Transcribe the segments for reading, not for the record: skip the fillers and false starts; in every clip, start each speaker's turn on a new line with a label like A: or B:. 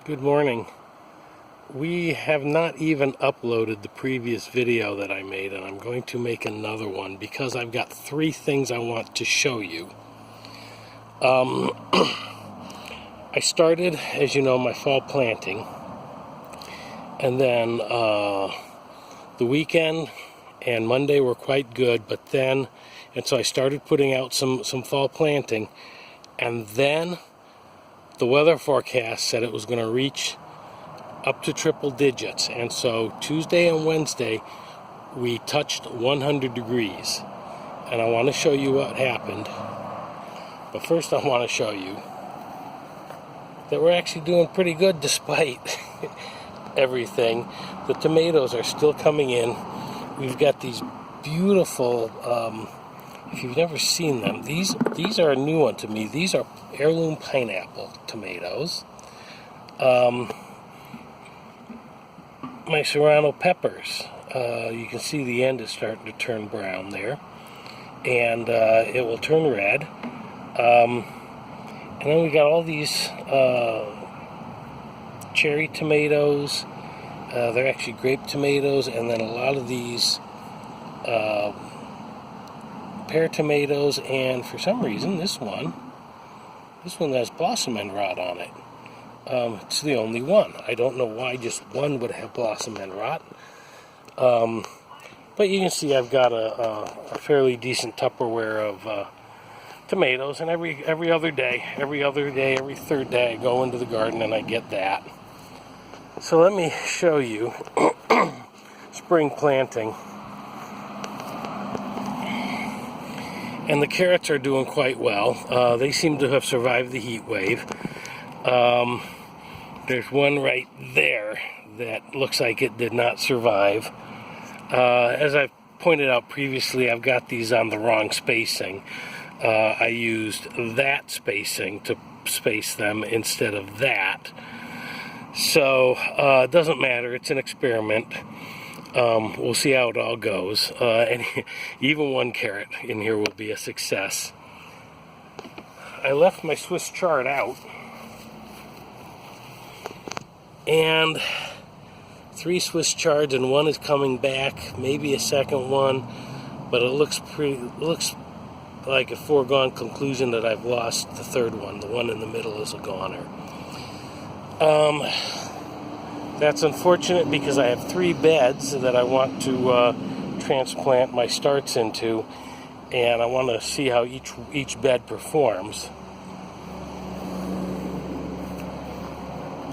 A: Good morning. We have not even uploaded the previous video that I made, and I'm going to make another one because I've got three things I want to show you. I started, as you know, my fall planting, and then the weekend and Monday were quite good, and so I started putting out some fall planting, and then the weather forecast said it was going to reach up to triple digits, and so Tuesday and Wednesday we touched 100 degrees, and I want to show you what happened. But first I want to show you that we're actually doing pretty good despite everything. The tomatoes are still coming in. We've got these beautiful, if you've never seen them, these are a new one to me. These are heirloom pineapple tomatoes. My serrano peppers, you can see the end is starting to turn brown there, and it will turn red. And then we got all these cherry tomatoes. They're actually grape tomatoes, and then a lot of these pear tomatoes, and for some reason this one has blossom end rot on it. It's the only one. I don't know why just one would have blossom end rot. But you can see I've got a fairly decent Tupperware of tomatoes, and every third day, I go into the garden and I get that. So let me show you spring planting. And the carrots are doing quite well. They seem to have survived the heat wave. There's one right there that looks like it did not survive. As I've pointed out previously, I've got these on the wrong spacing. I used that spacing to space them instead of that. So it doesn't matter, it's an experiment. We'll see how it all goes. And even one carrot in here will be a success. I left my Swiss chard out, and 3 Swiss chards, and one is coming back, maybe a second one, but it looks like a foregone conclusion that I've lost the third one. The one in the middle is a goner. That's unfortunate because I have 3 beds that I want to transplant my starts into, and I want to see how each bed performs.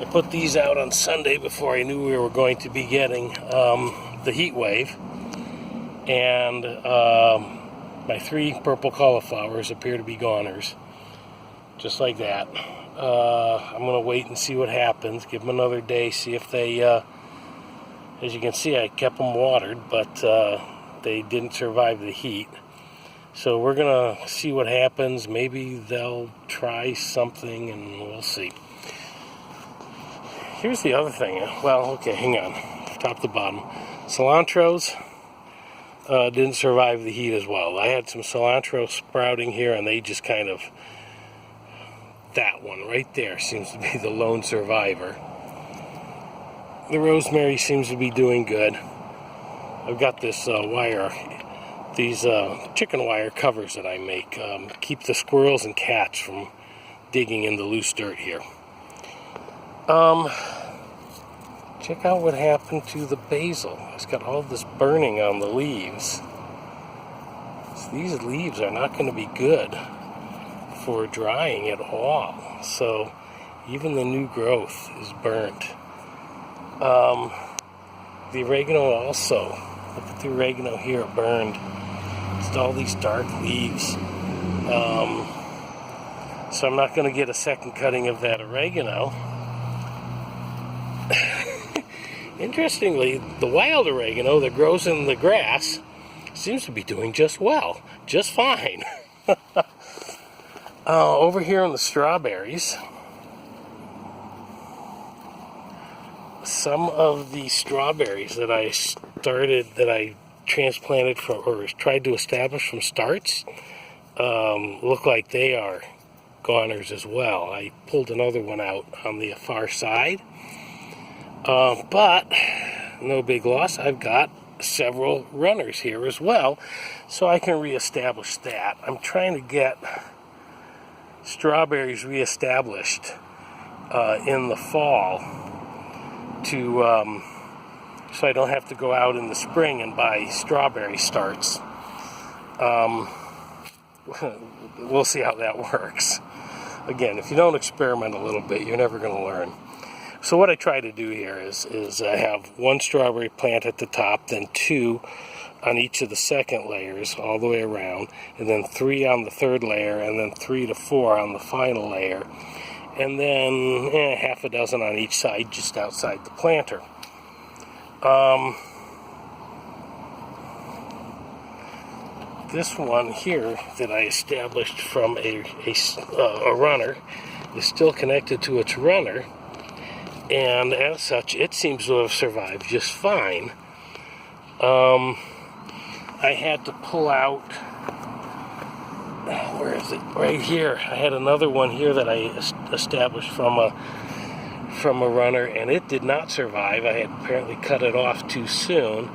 A: I put these out on Sunday before I knew we were going to be getting the heat wave, and my 3 purple cauliflowers appear to be goners, just like that. I'm going to wait and see what happens, give them another day, see if they, as you can see, I kept them watered, but they didn't survive the heat. So we're going to see what happens. Maybe they'll try something, and we'll see. Here's the other thing. Well, okay, hang on. Top to bottom. Cilantros didn't survive the heat as well. I had some cilantro sprouting here, and they just kind of... That one right there seems to be the lone survivor. The rosemary seems to be doing good. I've got this these chicken wire covers that I make. Keep the squirrels and cats from digging in the loose dirt here. Check out what happened to the basil. It's got all this burning on the leaves. So these leaves are not going to be good for drying at all. So even the new growth is burnt. The oregano also. Look at the oregano here, burned. It's all these dark leaves. So I'm not going to get a second cutting of that oregano. Interestingly, the wild oregano that grows in the grass seems to be doing just well, just fine. Over here in the strawberries, some of the strawberries that I transplanted from, or tried to establish from starts, look like they are goners as well. I pulled another one out on the far side, but no big loss. I've got several runners here as well, so I can reestablish that. I'm trying to get strawberries reestablished in the fall to so I don't have to go out in the spring and buy strawberry starts. We'll see how that works. Again, if you don't experiment a little bit, you're never going to learn. So what I try to do here is I have one strawberry plant at the top, then 2 on each of the second layers all the way around, and then 3 on the third layer, and then 3 to 4 on the final layer, and then half a dozen on each side just outside the planter. This one here that I established from a runner is still connected to its runner, and as such it seems to have survived just fine. I had to pull out, where is it? Right here. I had another one here that I established from a runner, and it did not survive. I had apparently cut it off too soon.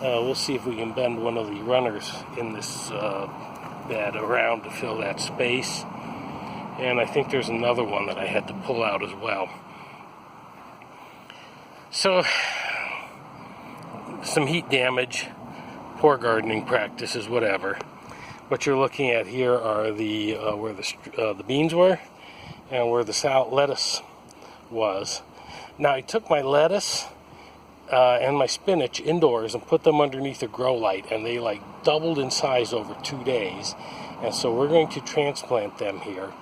A: We'll see if we can bend one of the runners in this bed around to fill that space. And I think there's another one that I had to pull out as well. So, some heat damage, poor gardening practices, whatever. What you're looking at here are the where the beans were and where the lettuce was. Now I took my lettuce and my spinach indoors and put them underneath a grow light, and they like doubled in size over 2 days. And so we're going to transplant them here.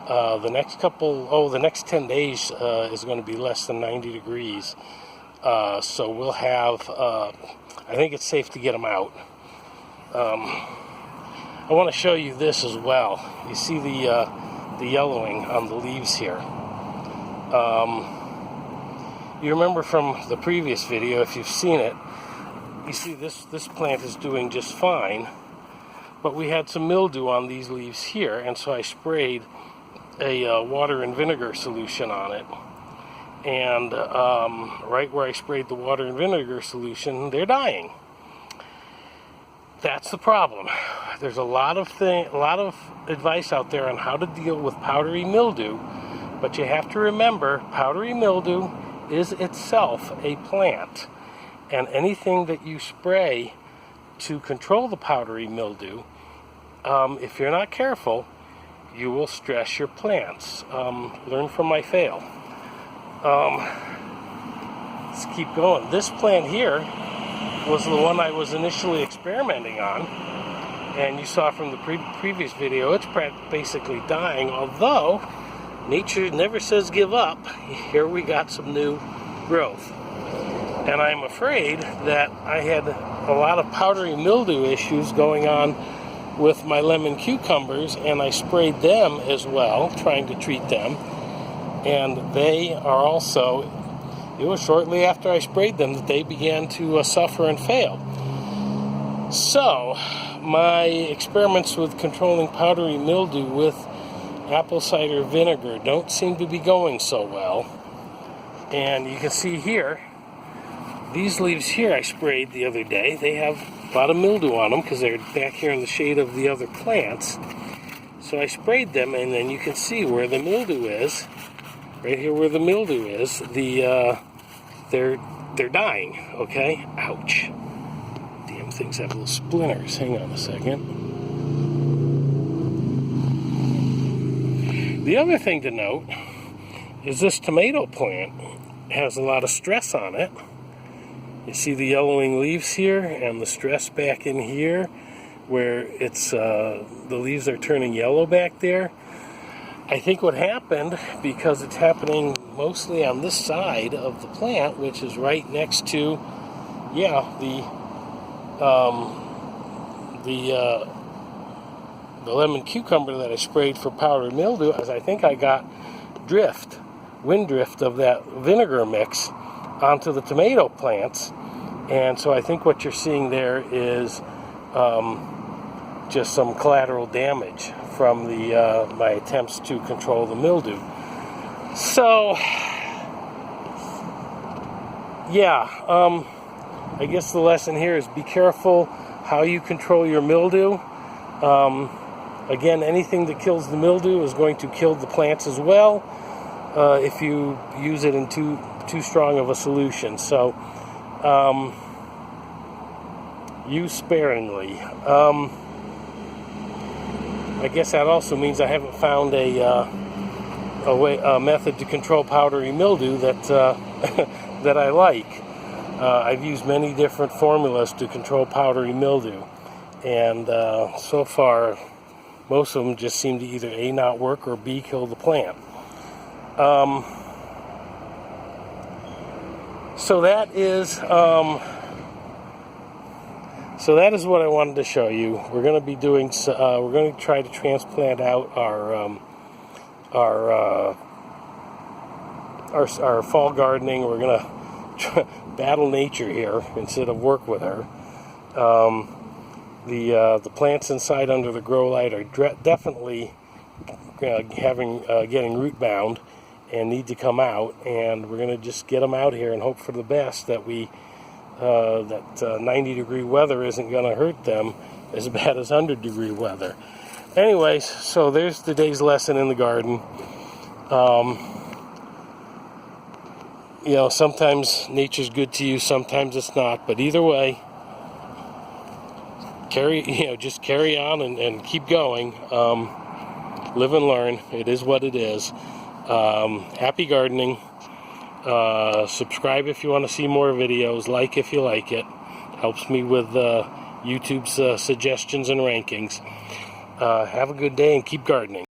A: The next 10 days is going to be less than 90 degrees. So we'll have, I think it's safe to get them out. I want to show you this as well. You see the yellowing on the leaves here. You remember from the previous video, if you've seen it, you see this plant is doing just fine, but we had some mildew on these leaves here, and so I sprayed a water and vinegar solution on it. And right where I sprayed the water and vinegar solution, they're dying. That's the problem. There's a lot of advice out there on how to deal with powdery mildew, but you have to remember powdery mildew is itself a plant, and anything that you spray to control the powdery mildew, if you're not careful, you will stress your plants. Learn from my fail. Let's keep going. This plant here was the one I was initially experimenting on, and you saw from the previous video it's basically dying, although nature never says give up. Here we got some new growth. And I'm afraid that I had a lot of powdery mildew issues going on with my lemon cucumbers, and I sprayed them as well, trying to treat them. And they are also, it was shortly after I sprayed them that they began to suffer and fail. So, my experiments with controlling powdery mildew with apple cider vinegar don't seem to be going so well. And you can see here, these leaves here I sprayed the other day, they have a lot of mildew on them because they're back here in the shade of the other plants. So I sprayed them, and then you can see where the mildew is, right here where the mildew is, they're dying, okay? Ouch. Damn things have little splinters. Hang on a second. The other thing to note is this tomato plant has a lot of stress on it. You see the yellowing leaves here and the stress back in here where it's the leaves are turning yellow back there. I think what happened, because it's happening mostly on this side of the plant, which is right next to, the lemon cucumber that I sprayed for powdery mildew, as I think I got wind drift of that vinegar mix onto the tomato plants. And so I think what you're seeing there is just some collateral damage from the my attempts to control the mildew. So yeah, I guess the lesson here is be careful how you control your mildew. Again, anything that kills the mildew is going to kill the plants as well if you use it in too strong of a solution. So use sparingly. I guess that also means I haven't found a method to control powdery mildew that that I like. I've used many different formulas to control powdery mildew, and so far most of them just seem to either A, not work, or B, kill the plant. So that is what I wanted to show you. We're going to be doing. We're going to try to transplant out our fall gardening. We're going to battle nature here instead of work with her. The plants inside under the grow light are definitely getting root bound and need to come out, and we're going to just get them out here and hope for the best that 90-degree weather isn't going to hurt them as bad as 100-degree weather. Anyways, so there's the day's lesson in the garden. You know, sometimes nature's good to you, sometimes it's not, but either way, just carry on and keep going. Live and learn. It is what it is. Happy gardening. Subscribe if you want to see more videos. Like if you like it. Helps me with YouTube's suggestions and rankings. Have a good day and keep gardening.